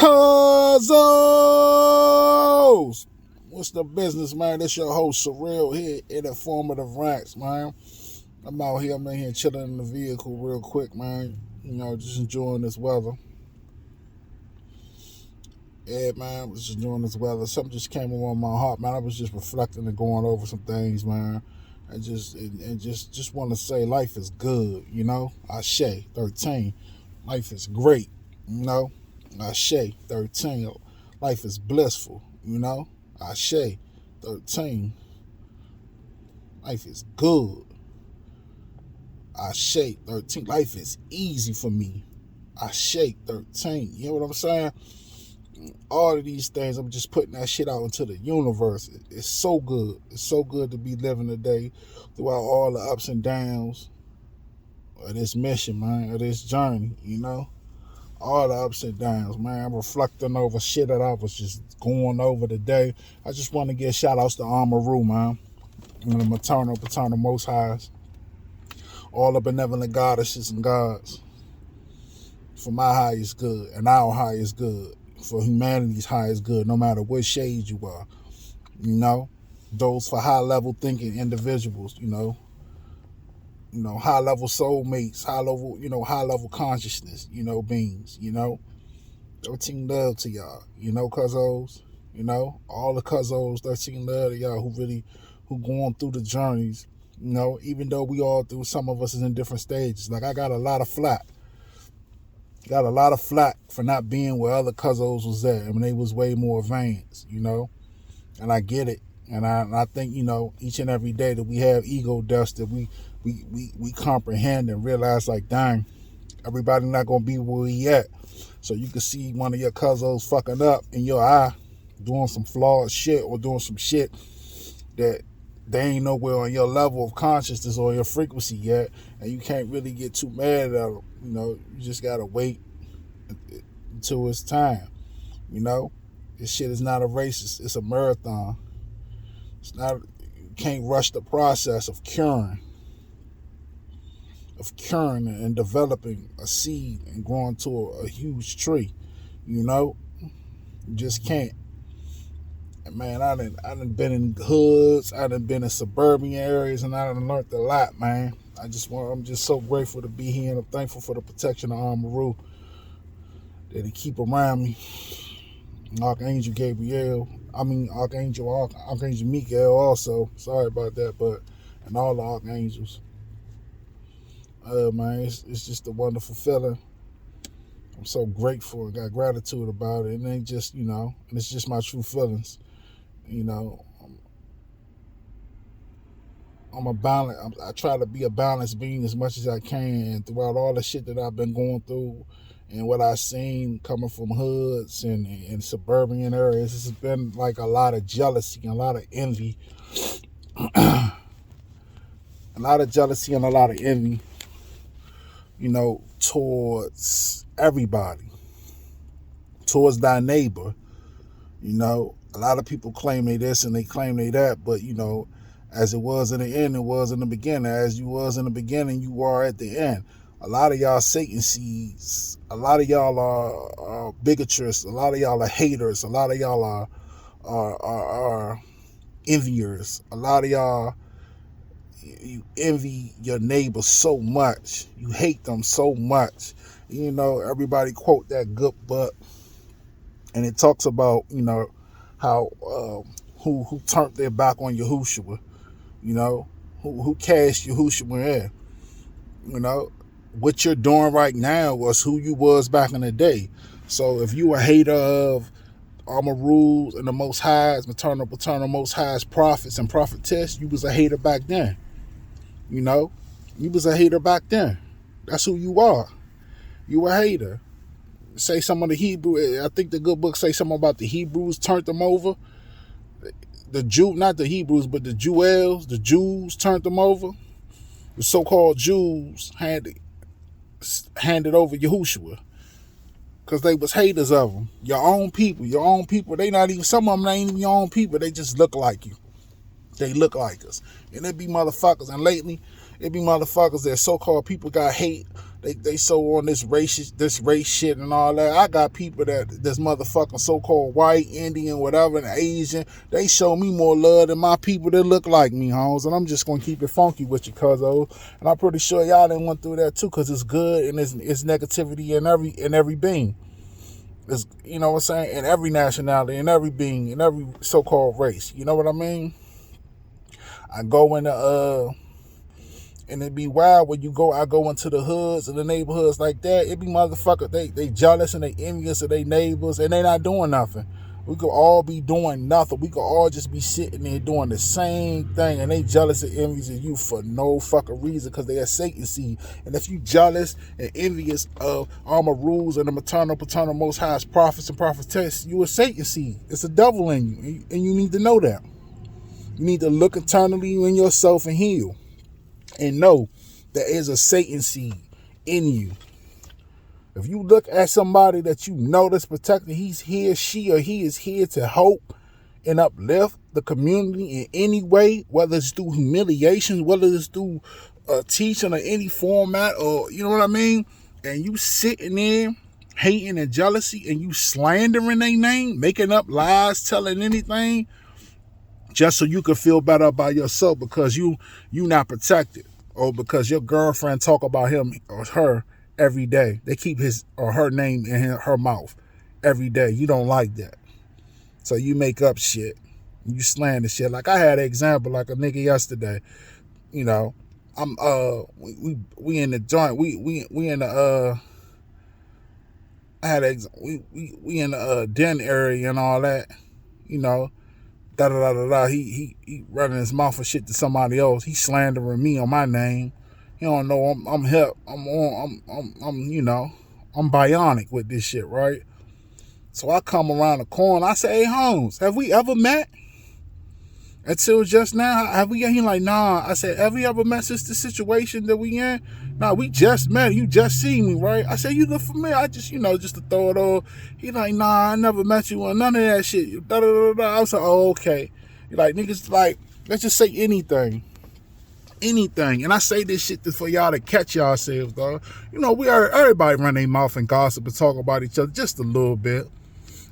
Cuzzos! What's the business, man? This your host, Surreal, here in Informative Rants, man. I'm in here chilling in the vehicle real quick, man. You know, just enjoying this weather. Yeah, man, I was just enjoying this weather. Something just came on my heart, man. I was just reflecting and going over some things, man. And just want to say life is good, you know? Ashe, 13. Life is great, you know? Ashe, 13. Life is blissful, you know? Ashe, 13. Life is good. Ashe, 13. Life is easy for me. Ashe, 13. You know what I'm saying? All of these things, I'm just putting that shit out into the universe. It's so good. It's so good to be living today throughout all the ups and downs of this mission, man, of this journey, you know? All the ups and downs, man. I'm reflecting over shit that I was just going over today. I just want to give shout outs to AMARU, man. And the maternal, paternal, most highs. All the benevolent goddesses and gods. For my highest good and our highest good. For humanity's highest good, no matter what shade you are. You know? Those for high level thinking individuals, you know, high level soulmates, high level consciousness, you know, beings, you know. 13 love to y'all, you know, cuzzos, you know, all the cuzzos, 13 love to y'all who going through the journeys, you know, even though we all through, some of us is in different stages. Like I got a lot of flack for not being where other cuzzos was at. I mean, they was way more advanced, you know, and I get it. And I think, you know, each and every day that we have ego dust that we comprehend and realize, like, dang, everybody not going to be where we at. So you can see one of your cuzzos fucking up in your eye, doing some flawed shit or doing some shit that they ain't nowhere on your level of consciousness or your frequency yet, and you can't really get too mad at them. You know, you just got to wait until it's time, you know. This shit is not a race, it's a marathon. It's not, you can't rush the process of curing and developing a seed and growing to a huge tree, you know. You just can't. And man, I done been in hoods, I done been in suburban areas, and I done learned a lot, man. I'm just so grateful to be here, and I'm thankful for the protection of AMARU that he keep around me. Archangel Michael also. Sorry about that, and all the archangels. Man, it's just a wonderful feeling. I'm so grateful and got gratitude about it. And it ain't just, you know, and it's just my true feelings. You know, I try to be a balanced being as much as I can throughout all the shit that I've been going through and what I've seen coming from hoods and suburban areas. It's been like a lot of jealousy and a lot of envy. A lot of jealousy and a lot of envy, you know, towards everybody, towards thy neighbor. You know, a lot of people claim they this and they claim they that, but, you know, as it was in the end, it was in the beginning. As you was in the beginning, you are at the end. A lot of y'all Satan seeds. A lot of y'all are bigotrous. A lot of y'all are haters. A lot of y'all are enviers. A lot of y'all, you envy your neighbor so much. You hate them so much. You know, everybody quote that good book, and it talks about, you know, how who turned their back on Yahushua. You know, who cast Yahushua in. You know, what you're doing right now was who you was back in the day. So if you a hater of AMARU and the Most Highs, maternal, paternal, Most Highs, prophets and prophetess, you was a hater back then. You know, you was a hater back then. That's who you are. You a hater. Say some of the Hebrew, I think the good book say something about the Hebrews turned them over. Not the Hebrews, but the Jews turned them over. The so-called Jews handed over Yahushua because they was haters of them. Your own people, they not even, some of them ain't even your own people. They just look like you. They look like us. And they be motherfuckers. And lately, It be motherfuckers that so-called people got hate. They so on this race shit and all that. I got people that's motherfucking so-called white, Indian, whatever, and Asian. They show me more love than my people that look like me, homes. And I'm just gonna keep it funky with you, cuzzo. And I'm pretty sure y'all done went through that too, cause it's good and it's negativity in every being. It's, you know what I'm saying? In every nationality, in every being, in every so-called race. You know what I mean? I go into and it be wild when I go into the hoods and the neighborhoods like that. It be motherfuckers, they jealous and they envious of their neighbors and they not doing nothing. We could all be doing nothing. We could all just be sitting there doing the same thing, and they jealous and envious of you for no fucking reason, because they are Satan seed. And if you jealous and envious of AMARUs and the maternal, paternal, most highest prophets and prophetess, you a Satan seed. It's a devil in you, and you need to know that. You need to look internally in yourself and heal. And know there is a Satan seed in you. If you look at somebody that you know that's protected, he is here to help and uplift the community in any way, whether it's through humiliation, whether it's through teaching or any format, or you know what I mean? And you sitting there hating and jealousy and you slandering their name, making up lies, telling anything, just so you can feel better about yourself because you not protected, or because your girlfriend talk about him or her every day. They keep his or her name in her mouth every day. You don't like that, so you make up shit. You slander shit. Like I had an example, like a nigga yesterday. You know, I'm we in the joint. We in the we in the den area and all that. You know. He running his mouth for shit to somebody else. He slandering me on my name. He don't know I'm hip. I'm you know, I'm bionic with this shit, right? So I come around the corner. I say, hey, Holmes, have we ever met? Until just now, have we? He like, nah. I said, have we ever met since the situation that we in? Nah, we just met. You just seen me, right? I said, you look familiar. I just, you know, just to throw it off. He like, nah, I never met you on none of that shit. Da, da, da, da. I was like, oh, okay. He like, niggas, like, let's just say anything. Anything. And I say this shit for y'all to catch yourselves, dog. You know, everybody run their mouth and gossip and talk about each other just a little bit.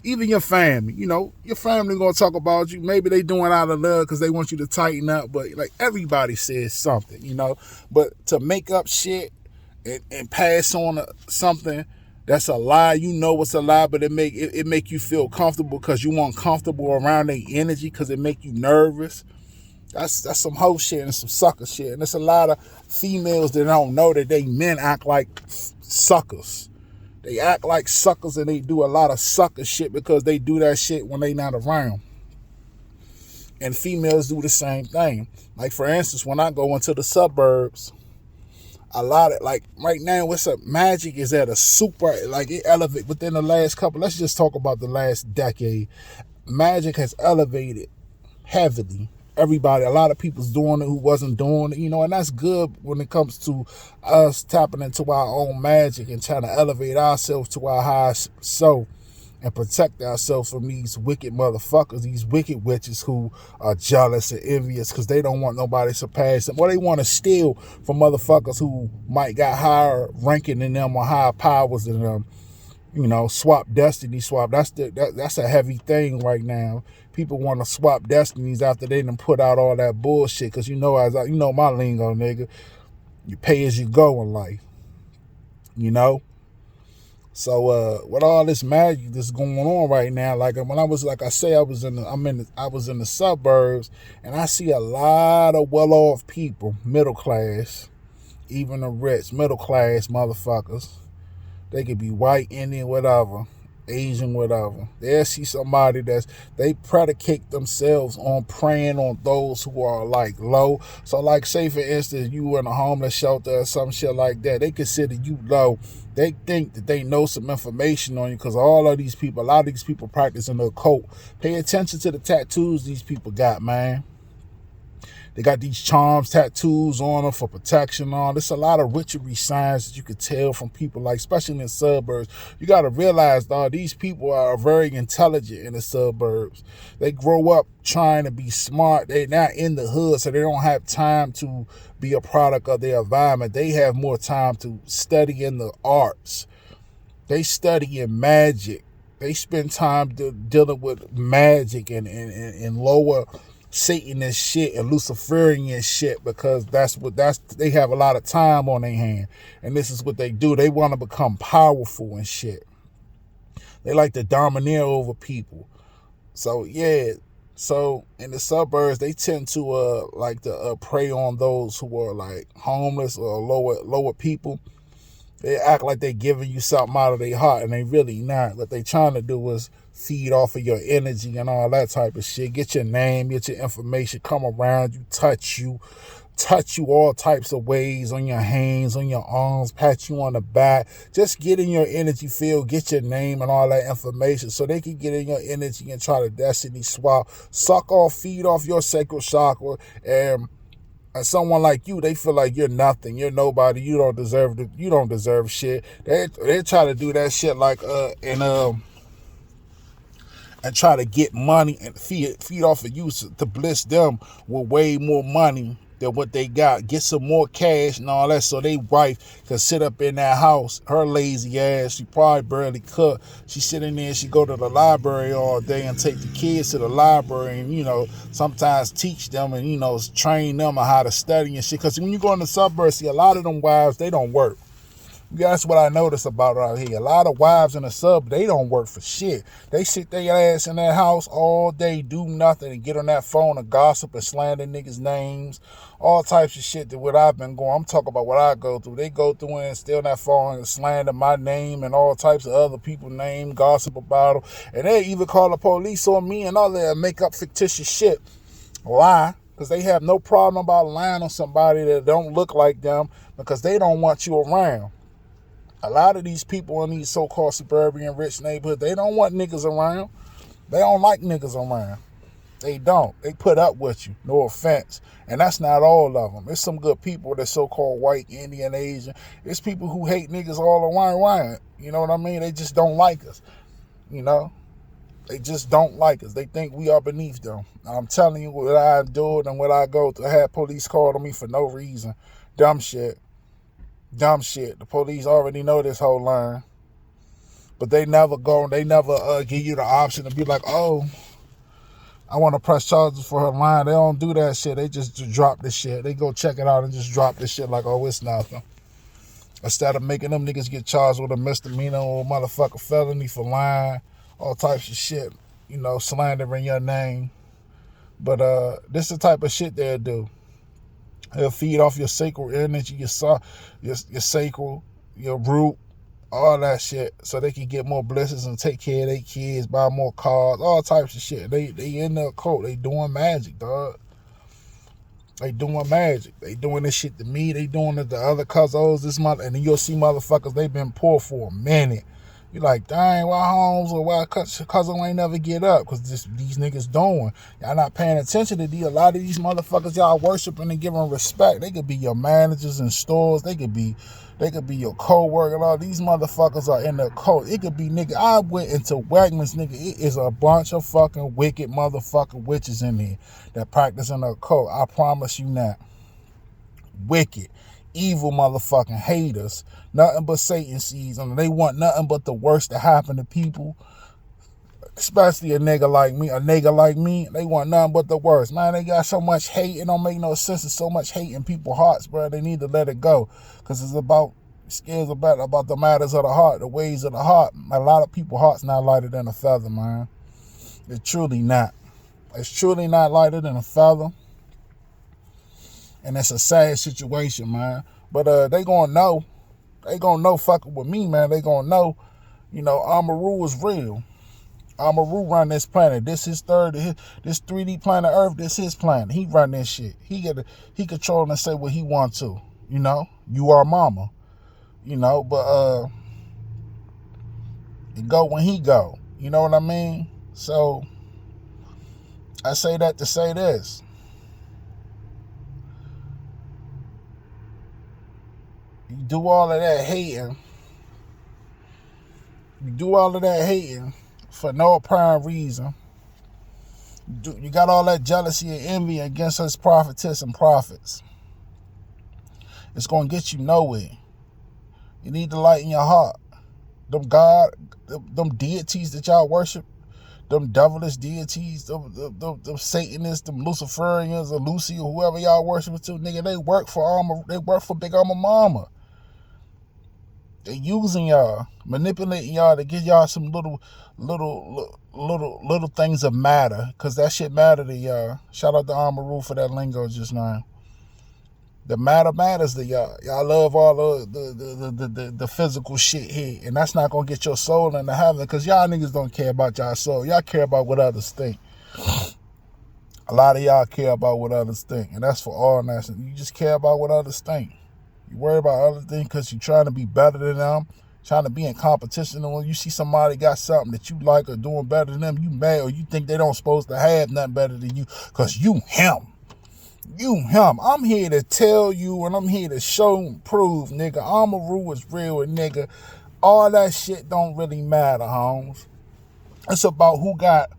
Even your family, you know, your family gonna talk about you. Maybe they doing out of love because they want you to tighten up, but like everybody says something, you know. But to make up shit and pass on something that's a lie, you know it's a lie, but it make you feel comfortable because you want comfortable around their energy because it make you nervous. That's some hoe shit and some sucker shit. And there's a lot of females that don't know that they men act like suckers. They act like suckers and they do a lot of sucker shit because they do that shit when they not around. And females do the same thing. Like, for instance, when I go into the suburbs, a lot of, like, right now, what's up? Magic is at a super, like, it elevated within the last couple, let's just talk about the last decade. Magic has elevated heavily. Everybody, a lot of people's doing it who wasn't doing it, you know, and that's good when it comes to us tapping into our own magic and trying to elevate ourselves to our highest self and protect ourselves from these wicked motherfuckers, these wicked witches who are jealous and envious because they don't want nobody to surpass them, or they want to steal from motherfuckers who might got higher ranking than them or higher powers than them. You know, swap destiny swap. That's a heavy thing right now. People want to swap destinies after they done put out all that bullshit. Cause you know, you know my lingo, nigga. You pay as you go in life. You know. So with all this magic that's going on right now, like when I was, like I say, I was in the suburbs, and I see a lot of well-off people, middle class, even the rich, middle class motherfuckers. They could be white, Indian, whatever, Asian, whatever. They'll see somebody they predicate themselves on preying on those who are like low. So like, say for instance, you in a homeless shelter or some shit like that. They consider you low. They think that they know some information on you because a lot of these people practicing the occult. Pay attention to the tattoos these people got, man. They got these charms, tattoos on them for protection and all. There's a lot of witchery signs that you could tell from people, like, especially in the suburbs. You got to realize, dog, these people are very intelligent in the suburbs. They grow up trying to be smart. They're not in the hood, so they don't have time to be a product of their environment. They have more time to study in the arts. They study in magic. They spend time dealing with magic and lower Satanist shit and Luciferian shit, because they have a lot of time on their hand, and this is what they do. They want to become powerful and shit. They like to domineer over people. So yeah, so in the suburbs they tend to like to prey on those who are like homeless or lower people. They act like they giving you something out of their heart, and they really not. What they trying to do is feed off of your energy and all that type of shit. Get your name, get your information, come around you, touch you all types of ways, on your hands, on your arms, pat you on the back. Just get in your energy field, get your name and all that information so they can get in your energy and try to destiny swap, suck off, feed off your sacral chakra, and someone like you, they feel like you're nothing, you're nobody, you don't deserve shit. They try to do that shit like and try to get money and feed off of you to bliss them with way more money than what they got. Get some more cash and all that, so they wife can sit up in that house. Her lazy ass, she probably barely cook. She sitting there, she go to the library all day and take the kids to the library and, sometimes teach them and, train them on how to study and shit. Because when you go in the suburbs, see, a lot of them wives, they don't work. That's what I notice about out here. A lot of wives in the sub, they don't work for shit. They sit their ass in that house all day, do nothing, and get on that phone and gossip and slander niggas' names. All types of shit that what I've been going. I'm talking about what I go through. They go through and steal that phone and slander my name and all types of other people's name, gossip about them. And they even call the police on me and all that and make up fictitious shit. Lie. Because they have no problem about lying on somebody that don't look like them, because they don't want you around. A lot of these people in these so-called suburban rich neighborhoods, they don't want niggas around. They don't like niggas around. They don't. They put up with you. No offense. And that's not all of them. There's some good people that's so-called white, Indian, Asian. There's people who hate niggas all around. You know what I mean? They just don't like us. They just don't like us. They think we are beneath them. I'm telling you what I endured and what I go through. I had police call on me for no reason. Dumb shit. The police already know this whole line. But they never give you the option to be like, oh, I want to press charges for her line. They don't do that shit. They just drop this shit. They go check it out and just drop this shit like, oh, it's nothing. Instead of making them niggas get charged with a misdemeanor or motherfucker felony for lying, all types of shit, slandering your name. But this is the type of shit they'll do. They'll feed off your sacral energy, your sacral, your root, all that shit, so they can get more blessings and take care of their kids, buy more cars, all types of shit. They in the occult. They doing magic, dog. They doing magic. They doing this shit to me. They doing it to other cousins this month. And then you'll see motherfuckers, they been poor for a minute. You're like, dang, why Holmes or why cousin ain't never get up? Because these niggas doing. Y'all not paying attention to these. A lot of these motherfuckers y'all worshiping and giving respect. They could be your managers in stores. They could be your co-worker. All these motherfuckers are in the cult. It could be, nigga, I went into Wegmans, nigga. It is a bunch of fucking wicked motherfucking witches in there that practice in the cult. I promise you that. Wicked. Evil motherfucking haters. Nothing but Satan seeds. And they want nothing but the worst to happen to people. Especially a nigga like me. A nigga like me, they want nothing but the worst. Man, they got so much hate. It don't make no sense. There's so much hate in people's hearts, bro. They need to let it go. Because it's about the matters of the heart, the ways of the heart. A lot of people's hearts not lighter than a feather, man. It's truly not. It's truly not lighter than a feather. And it's a sad situation, man. But they gonna know. They gonna know fucking with me, man. They gonna know, AMARU is real. AMARU run this planet. This 3D planet Earth, this his planet. He run this shit. He control and say what he want to. You are mama. But it go when he go. You know what I mean? So I say that to say this. do all of that hating. You do all of that hating for no apparent reason. You got all that jealousy and envy against us prophetess and prophets. It's going to get you nowhere. You need to lighten your heart. Them deities that y'all worship, them devilish deities, them Satanists, them Luciferians, or Lucy, or whoever y'all worship to, nigga, they work for Big Alma Mama. They using y'all, manipulating y'all to give y'all some little things of matter, cause that shit matter to y'all. Shout out to AMARU for that lingo just now. The matter matters to y'all. Y'all love all the physical shit here, and that's not gonna get your soul into heaven, cause y'all niggas don't care about y'all soul. Y'all care about what others think. A lot of y'all care about what others think, and that's for all nations. You just care about what others think. You worry about other things because you're trying to be better than them, trying to be in competition. And when you see somebody got something that you like or doing better than them, you mad, or you think they don't supposed to have nothing better than you because you him. You him. I'm here to tell you, and I'm here to show and prove, nigga, AMARU is real, and nigga, all that shit don't really matter, Holmes. It's about who got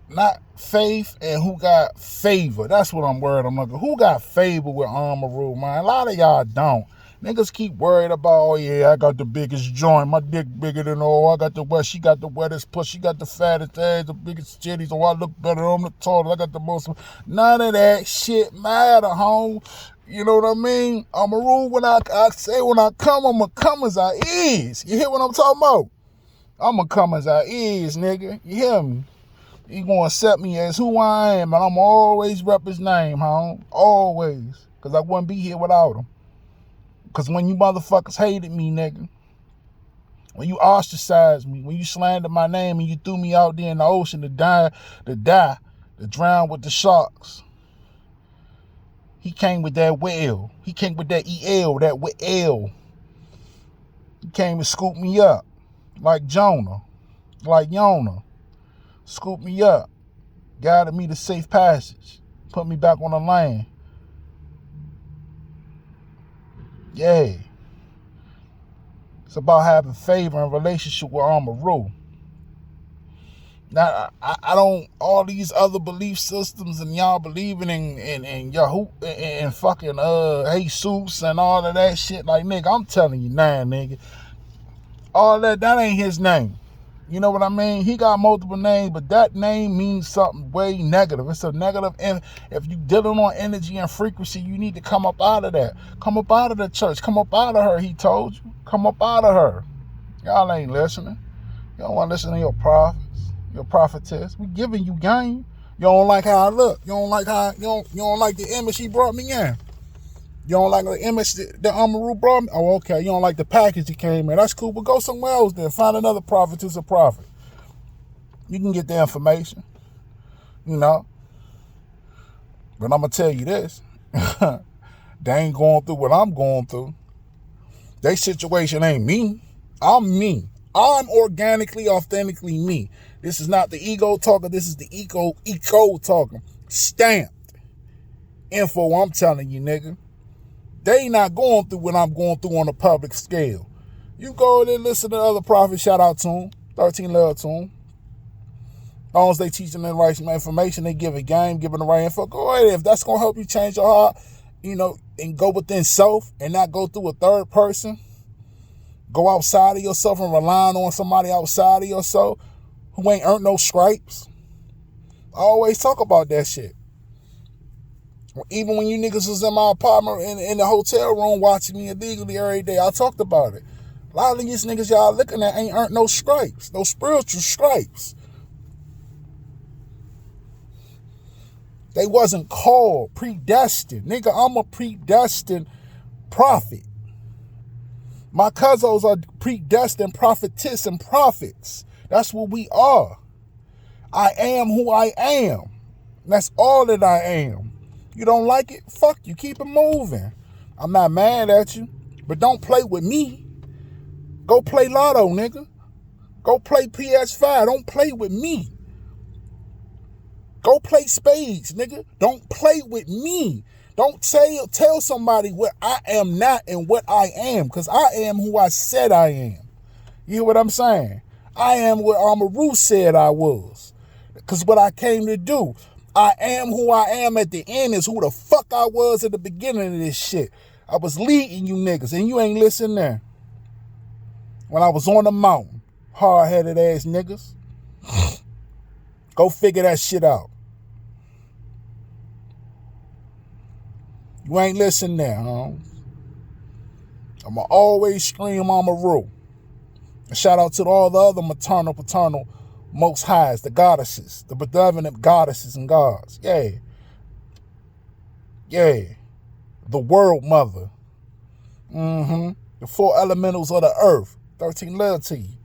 not faith and who got favor. That's what I'm worried. I'm looking. Who got favor with AMARU, man? A lot of y'all don't. Niggas keep worried about, oh yeah, I got the biggest joint, my dick bigger than all, I got the wet, she got the wettest puss, she got the fattest ass, the biggest titties, oh I look better, I'm the tallest, I got the most. None of that shit matter, home. You know what I mean? AMARU, when I say when I come, I'ma come as I is. You hear what I'm talking about? I'ma come as I is, nigga. You hear me? He gonna accept me as who I am, and I'm always rep his name, home. Always. Because I wouldn't be here without him. Because when you motherfuckers hated me, nigga, when you ostracized me, when you slandered my name and you threw me out there in the ocean to drown with the sharks, he came with that whale. He came with that EL, that whale. He came and scooped me up like Jonah, scooped me up, guided me to safe passage, put me back on the land. Yeah. It's about having favor and relationship with AMARU. Now, I don't, all these other belief systems and y'all believing in Yahoo and fucking Jesus and all of that shit, like, nigga, I'm telling you now, nigga, all that ain't his name. You know what I mean? He got multiple names, but that name means something way negative. It's a negative. And if you're dealing on energy and frequency, you need to come up out of that. Come up out of the church. Come up out of her, he told you. Come up out of her. Y'all ain't listening. You don't want to listen to your prophets, your prophetess. We giving you game. You don't like how I look. You don't like you don't like the image he brought me in. You don't like the image that AMARU brought me? Oh, okay. You don't like the package he came in. That's cool, but go somewhere else then. Find another prophet who's a prophet. You can get the information, you know. But I'm going to tell you this. They ain't going through what I'm going through. Their situation ain't me. I'm me. I'm organically, authentically me. This is not the ego talking. This is the eco talking. Stamped info I'm telling you, nigga. They not going through what I'm going through on a public scale. You go there, listen to other prophets, shout out to them, 13 love to them. As long as they teaching the right information, they give a game, giving the right info, go ahead. If that's going to help you change your heart, you know, and go within self and not go through a third person, go outside of yourself and relying on somebody outside of yourself who ain't earned no stripes. I always talk about that shit. Even when you niggas was in my apartment in the hotel room watching me illegally every day, I talked about it. A lot of these niggas y'all looking at ain't earned no stripes, no spiritual stripes. They wasn't called, predestined. Nigga, I'm a predestined prophet. My cousins are predestined prophetess and prophets. That's what we are. I am who I am. That's all that I am. You don't like it? Fuck you. Keep it moving. I'm not mad at you, but don't play with me. Go play Lotto, nigga. Go play PS5. Don't play with me. Go play spades, nigga. Don't play with me. Don't tell somebody what I am not and what I am, because I am who I said I am. You hear what I'm saying? I am what AMARU said I was. Because what I came to do, I am who I am at the end is who the fuck I was at the beginning of this shit. I was leading you niggas, and you ain't listening there. When I was on the mountain, hard-headed ass niggas. Go figure that shit out. You ain't listening there, huh? I'ma always scream AMARU. And shout out to all the other maternal, paternal, most highs, the goddesses, the benevolent goddesses and gods. Yeah. Yeah. The world mother. The 4 elementals of the earth. 13 loyalty.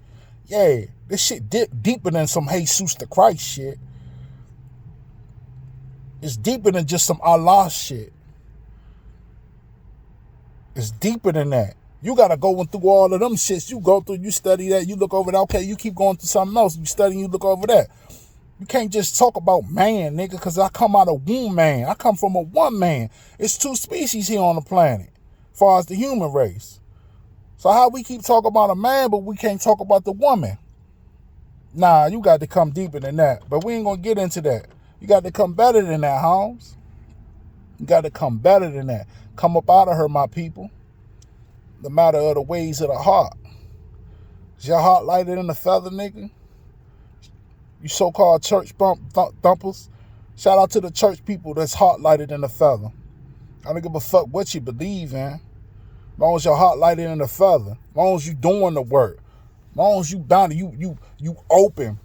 Yeah. This shit deeper than some Jesus the Christ shit. It's deeper than just some Allah shit. It's deeper than that. You got to go through all of them shits. You go through, you study that, you look over that. Okay, you keep going through something else. You study, you look over that. You can't just talk about man, nigga, because I come out of womb man. I come from a one man. It's 2 species here on the planet as far as the human race. So how we keep talking about a man, but we can't talk about the woman? Nah, you got to come deeper than that. But we ain't going to get into that. You got to come better than that, Holmes. You got to come better than that. Come up out of her, my people. The matter of the ways of the heart. Is your heart lighter than a feather, nigga? You so-called church thumpers. Shout out to the church people that's heart lighter than a feather. I don't give a fuck what you believe in. As long as your heart lighter than a feather. As long as you doing the work. As long as you bound, you open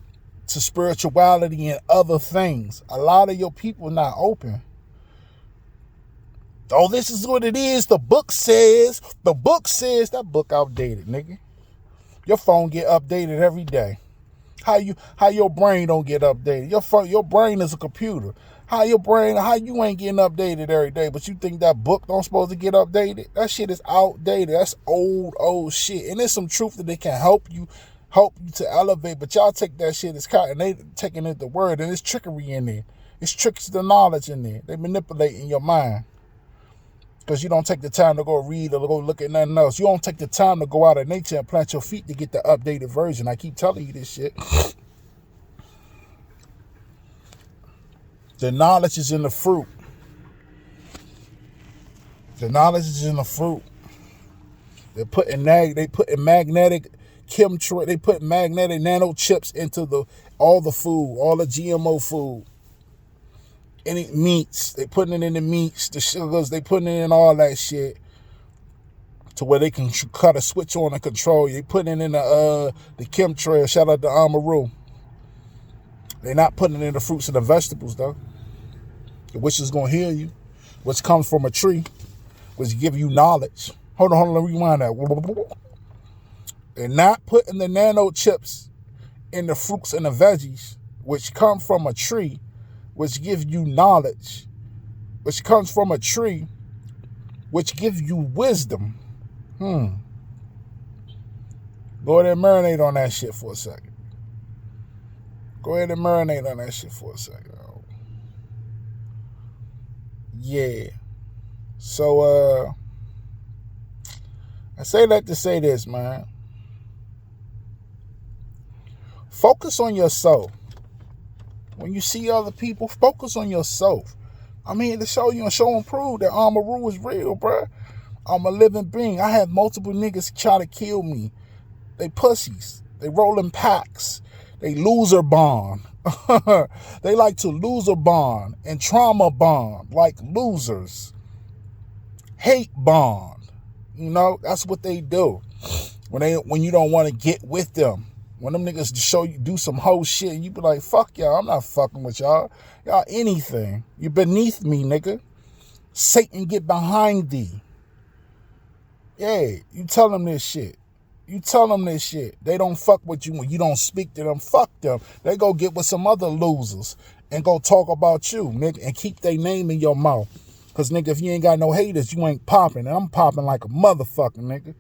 to spirituality and other things. A lot of your people not open. Oh, this is what it is. The book says. The book says. That book outdated, nigga. Your phone get updated every day. How your brain don't get updated? Your brain is a computer. How you ain't getting updated every day, but you think that book don't supposed to get updated? That shit is outdated. That's old shit. And there's some truth that they can help you to elevate, but y'all take that shit as cotton. They taking it the word, and there's trickery in there. It's tricks to knowledge in there. They manipulating your mind. Because you don't take the time to go read or go look at nothing else. You don't take the time to go out of nature and plant your feet to get the updated version. I keep telling you this shit. The knowledge is in the fruit. The knowledge is in the fruit. They put magnetic chemtrail. They put magnetic nanochips into all the food, all the GMO food. Any meats, they putting it in the meats, the sugars, they putting it in all that shit to where they can cut a switch on and control you. They putting it in the chemtrail. Shout out to AMARU. They're not putting it in the fruits and the vegetables though, which is gonna heal you, which comes from a tree, which give you knowledge. Hold on, rewind that. They're not putting the nano chips in the fruits and the veggies, which come from a tree, which give you knowledge, which comes from a tree, which gives you wisdom. Go ahead and marinate on that shit for a second. Yeah. So, I say that to say this, man. Focus on yourself. When you see other people, focus on yourself. I'm here to show you and show and prove that AMARU is real, bruh. I'm a living being. I had multiple niggas try to kill me. They pussies. They rolling packs. They loser bond. They like to loser bond and trauma bond like losers. Hate bond. You know, that's what they do. When you don't want to get with them. When them niggas show you do some whole shit, you be like, fuck y'all, I'm not fucking with y'all. Y'all anything. You beneath me, nigga. Satan, get behind thee. Yeah, you tell them this shit. They don't fuck with you when you don't speak to them. Fuck them. They go get with some other losers and go talk about you, nigga, and keep their name in your mouth. Because, nigga, if you ain't got no haters, you ain't popping. And I'm popping like a motherfucker, nigga.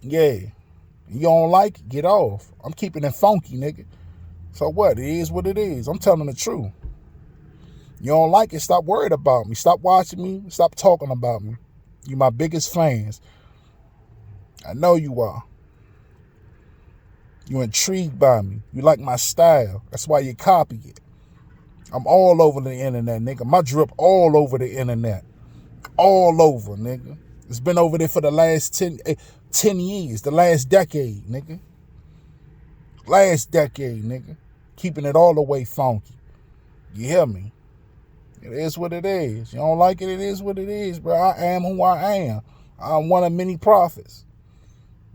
Yeah. You don't like it, get off. I'm keeping it funky, nigga. So what? It is what it is. I'm telling the truth. You don't like it, stop worried about me. Stop watching me. Stop talking about me. You my biggest fans. I know you are. You intrigued by me. You like my style. That's why you copy it. I'm all over the internet, nigga. My drip all over the internet. All over, nigga. It's been over there for the last 10 years. The last decade, nigga. Last decade, nigga. Keeping it all the way funky. You hear me? It is what it is. You don't like it, it is what it is, bro. I am who I am. I'm one of many prophets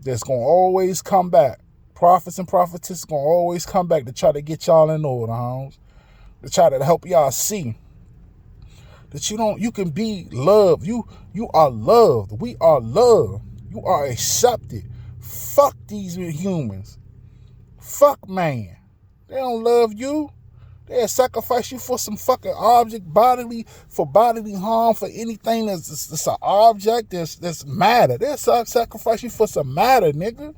that's going to always come back. Prophets and prophetess going to always come back to try to get y'all in order, homes. To try to help y'all see that you can be loved. You are loved. We are loved. You are accepted. Fuck these humans. Fuck man. They don't love you. They'll sacrifice you for some fucking object, bodily harm, for anything that's an object that's matter. They'll sacrifice you for some matter, nigga.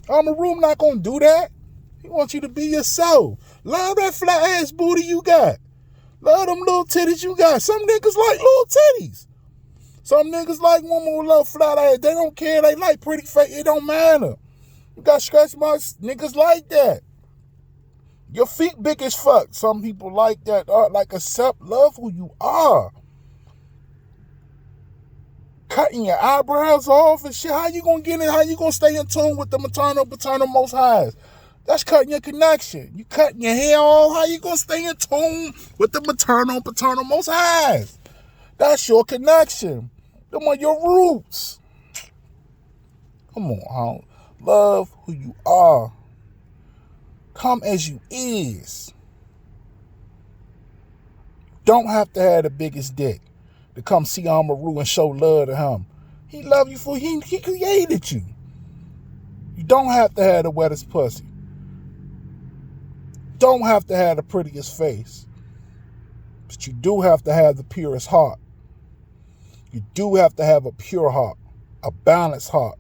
AMARU not gonna do that. He wants you to be yourself. Love that flat ass booty you got. Love them little titties you got. Some niggas like little titties. Some niggas like women with little flat ass. They don't care. They like pretty face. It don't matter. You got scratch marks. Niggas like that. Your feet big as fuck. Some people like that. Like accept, love who you are. Cutting your eyebrows off and shit. How you gonna get in? How you gonna stay in tune with the maternal, paternal most highs? That's cutting your connection. You cutting your hair off. How you gonna stay in tune with the maternal, paternal most highs? That's your connection. Them are your roots. Come on, home. Love who you are. Come as you is. Don't have to have the biggest dick to come see AMARU and show love to him. He love you for he created you. You don't have to have the wettest pussy. Don't have to have the prettiest face. But you do have to have the purest heart. You do have to have a pure heart, a balanced heart,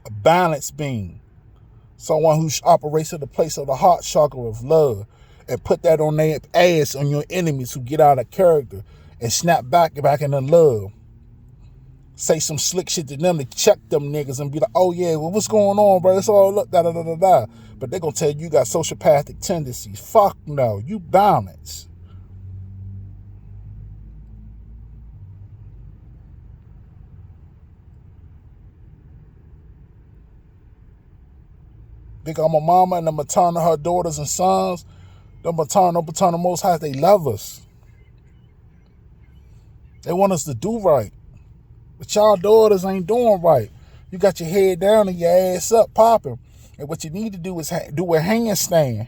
a balanced being. Someone who operates at the place of the heart chakra of love and put that on their ass on your enemies who get out of character and snap back into love. Say some slick shit to them to check them niggas and be like, oh yeah, well, what's going on, bro? It's all look, da-da-da-da-da. But they're going to tell you got sociopathic tendencies. Fuck no, you balance. Think I'm a mama and the maternal, her daughters and sons, the maternal, paternal most high, they love us. They want us to do right. But y'all daughters ain't doing right. You got your head down and your ass up popping. And what you need to do is do a handstand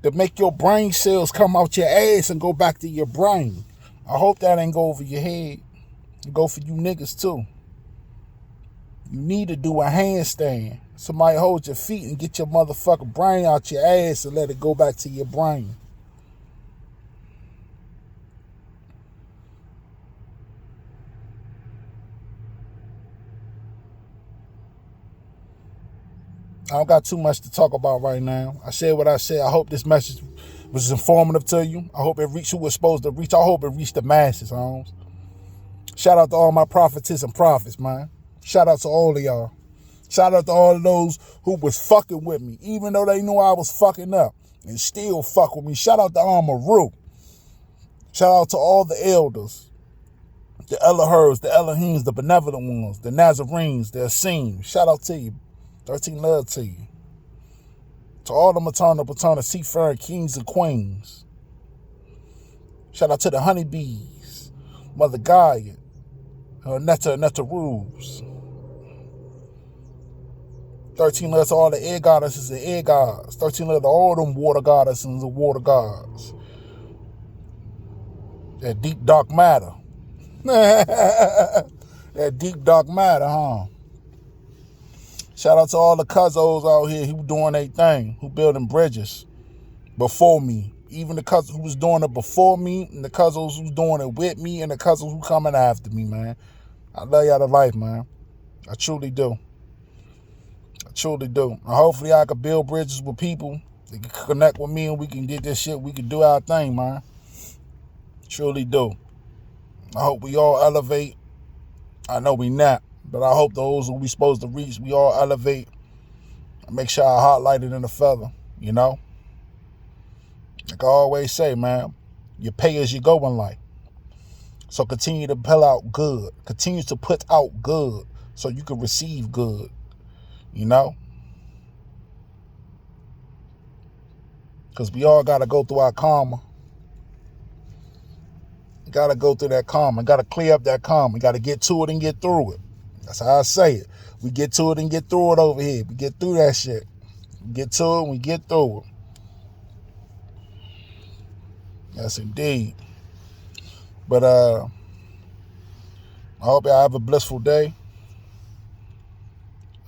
to make your brain cells come out your ass and go back to your brain. I hope that ain't go over your head. It go for you niggas too. You need to do a handstand. Somebody hold your feet and get your motherfucking brain out your ass and let it go back to your brain. I don't got too much to talk about right now. I said what I said. I hope this message was informative to you. I hope it reached who was supposed to reach. I hope it reached the masses, homes. Shout out to all my prophetess and prophets, man. Shout out to all of y'all. Shout out to all of those who was fucking with me, even though they knew I was fucking up and still fuck with me. Shout out to AMARU. Shout out to all the elders, the Elohers, the Elohims, the benevolent ones, the Nazarenes, the Essenes. Shout out to you. 13 love to you. To all the maternal, paternal, seafaring kings and queens. Shout out to the honeybees, Mother Gaia, her Netta Rules. 13 love to all the air goddesses and air gods. 13 love to all them water goddesses and water gods. That deep dark matter. That deep dark matter, huh? Shout out to all the cuzzos out here who doing their thing, who building bridges before me. Even the cuzzos who was doing it before me, and the cuzzos who's doing it with me, and the cuzzos who coming after me, man. I love y'all to life, man. I truly do. I truly do. And hopefully I can build bridges with people They can connect with me and we can get this shit. We can do our thing, man. Truly do. I hope we all elevate. I know we not, but I hope those who we supposed to reach, we all elevate and make sure our heart lighted in a feather, you know? Like I always say, man, you pay as you go in life. So continue to pull out good. Continue to put out good so you can receive good, you know? Because we all got to go through our karma. You got to go through that karma. You got to clear up that karma. You got to get to it and get through it. That's how I say it. We get to it and get through it over here. We get through that shit. We get to it and we get through it. Yes, indeed. But I hope y'all have a blissful day.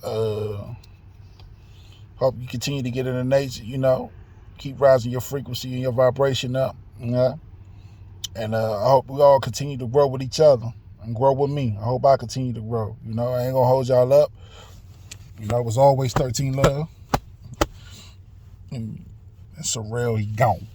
Hope you continue to get in the nature, you know. Keep rising your frequency and your vibration up. You know? And I hope we all continue to grow with each other and grow with me. I hope I continue to grow. You know, I ain't gonna hold y'all up. You know, it was always 13 Love. And Surreal, he gone.